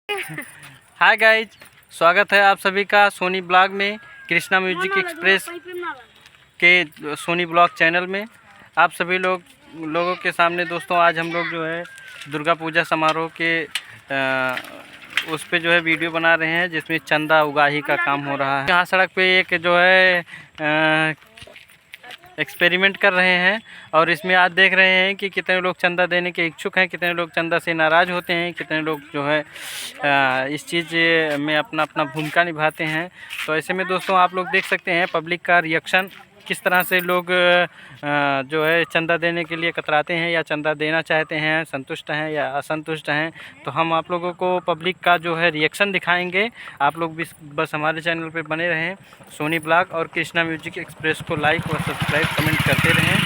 Hi guys, स्वागत है आप सभी का सोनी ब्लॉग में, कृष्णा म्यूजिक एक्सप्रेस के सोनी ब्लॉग चैनल में। आप सभी लोगों के सामने दोस्तों आज हम लोग जो है दुर्गा पूजा समारोह के उस पे जो है वीडियो बना रहे हैं, जिसमें चंदा उगाही का काम हो रहा है। यहाँ सड़क पे एक जो है एक्सपेरिमेंट कर रहे हैं और इसमें आज देख रहे हैं कि कितने लोग चंदा देने के इच्छुक हैं, कितने लोग चंदा से नाराज़ होते हैं, कितने लोग जो है इस चीज़ में अपना अपना भूमिका निभाते हैं। तो ऐसे में दोस्तों आप लोग देख सकते हैं पब्लिक का रिएक्शन, किस तरह से लोग जो है चंदा देने के लिए कतराते हैं या चंदा देना चाहते हैं, संतुष्ट हैं या असंतुष्ट हैं। तो हम आप लोगों को पब्लिक का जो है रिएक्शन दिखाएंगे। आप लोग भी बस हमारे चैनल पे बने रहें, सोनी ब्लॉग और कृष्णा म्यूजिक एक्सप्रेस को लाइक और सब्सक्राइब कमेंट करते रहें।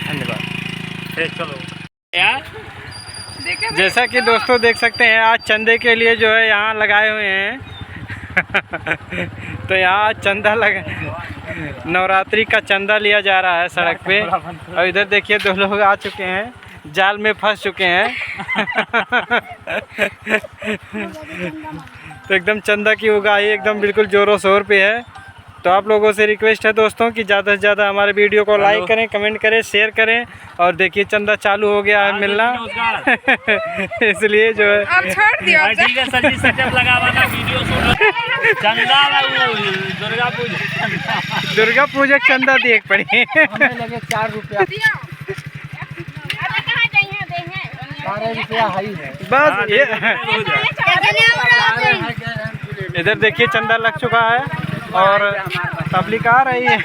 धन्यवाद। चलो यार, जैसा कि दोस्तों देख सकते हैं आज चंदे के लिए जो है यहाँ लगाए हुए हैं तो यहाँ चंदा लगा, नवरात्रि का चंदा लिया जा रहा है सड़क पे। और इधर देखिए दो लोग आ चुके हैं, जाल में फंस चुके हैं तो एकदम चंदा की उगाही एकदम बिल्कुल जोरों शोर पे है। तो आप लोगों से रिक्वेस्ट है दोस्तों कि ज़्यादा से ज़्यादा हमारे वीडियो को लाइक करें, कमेंट करें, शेयर करें। और देखिए चंदा चालू हो गया है मिलना इसलिए जो है दुर्गा पूजा चंदा देख पड़ी लगे 4 रुपया बस ये इधर देखिए चंदा लग चुका है और पब्लिक आ रही है।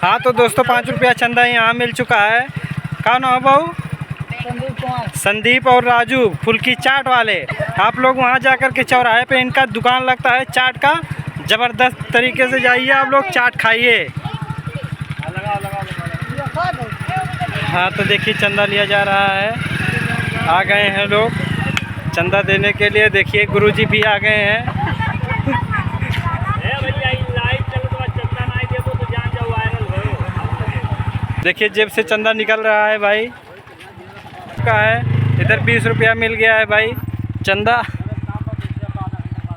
हाँ तो दोस्तों 5 रुपया चंदा यहाँ मिल चुका है। कहाँ ना हो बहू? संदीप और राजू फुल्की चाट वाले। आप लोग वहाँ जाकर के चौराहे पे इनका दुकान लगता है चाट का, ज़बरदस्त तरीके से जाइए आप लोग, चाट खाइए। हाँ तो देखिए चंदा लिया जा रहा है, आ गए हैं लोग चंदा देने के लिए। देखिए गुरुजी भी आ गए हैं। देखिए जेब से चंदा निकल रहा है भाई का है। इधर 20 रुपया मिल गया है भाई चंदा।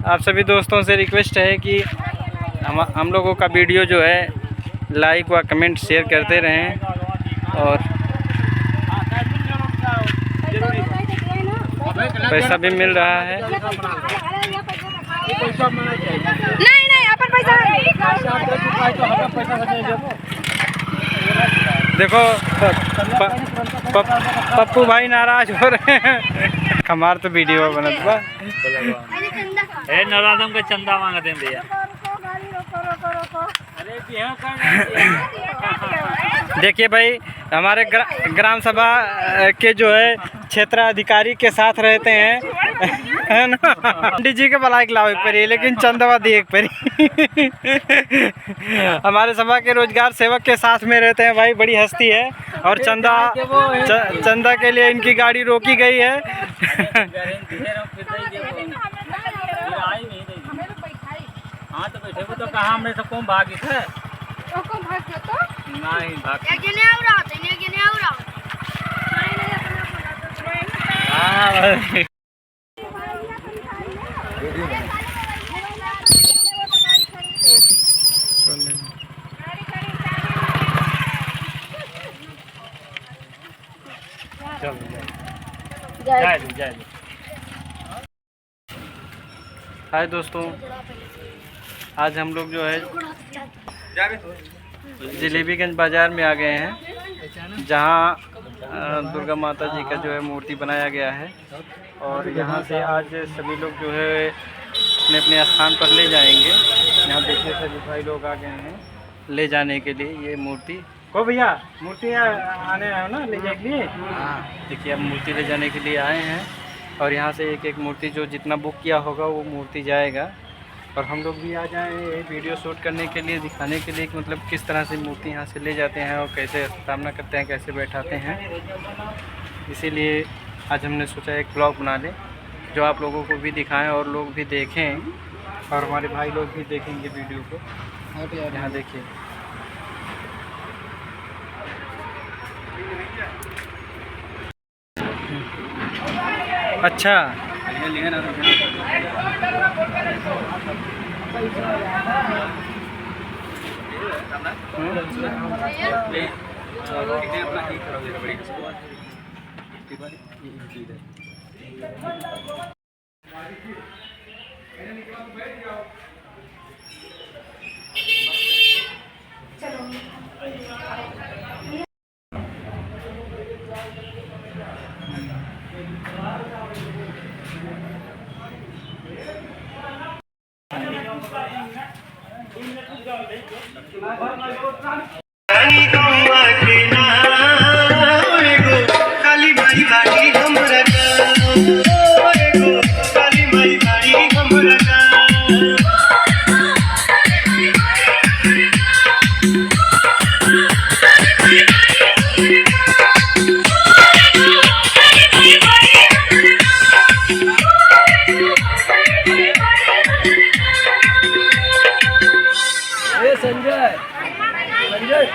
आप सभी दोस्तों से रिक्वेस्ट है कि हम लोगों का वीडियो जो है लाइक व कमेंट शेयर करते रहें। और पैसा भी मिल रहा है। नहीं अपन पैसा देखो पप्पू भाई नाराज हो रहे हैं। हमार तो वीडियो बनत बा नरादम का चंदा मांग दे भैया। देखिए भाई हमारे ग्राम सभा के जो है क्षेत्राधिकारी के साथ रहते हैं है ना, पंडित जी के भलाई लाओ एक परी, लेकिन चंदवा दी एक परी हमारे सभा के रोजगार सेवक के साथ में रहते हैं भाई, बड़ी हस्ती है। और चंदा के लिए इनकी गाड़ी रोकी गई है हाँ तो बैठे तो कहाँ हमने सब कौन भागी थे नहीं हाय दोस्तों, आज हम लोग जो है जलेबीगंज बाज़ार में आ गए हैं, जहां दुर्गा माता जी का जो है मूर्ति बनाया गया है। और यहां से आज सभी लोग जो है अपने अपने स्थान पर ले जाएंगे। यहाँ देखिए सभी भाई लोग आ गए हैं ले जाने के लिए ये मूर्ति को। भैया मूर्ति आने आए हो ना ले जाने के लिए? देखिए अब मूर्ति ले जाने के लिए आए हैं और यहाँ से एक एक मूर्ति जो जितना बुक किया होगा वो मूर्ति जाएगा। और हम लोग भी आ जाए वीडियो शूट करने के लिए, दिखाने के लिए कि मतलब किस तरह से मूर्ति यहाँ से ले जाते हैं और कैसे सामना करते हैं, कैसे बैठाते हैं। इसीलिए आज हमने सोचा एक ब्लॉग बना लें जो आप लोगों को भी दिखाएं और लोग भी देखें और हमारे भाई लोग भी देखेंगे वीडियो को। यहाँ देखिए, अच्छा काली माई बाड़ी हमरा काली माई बाड़ी हमरा संजय संजय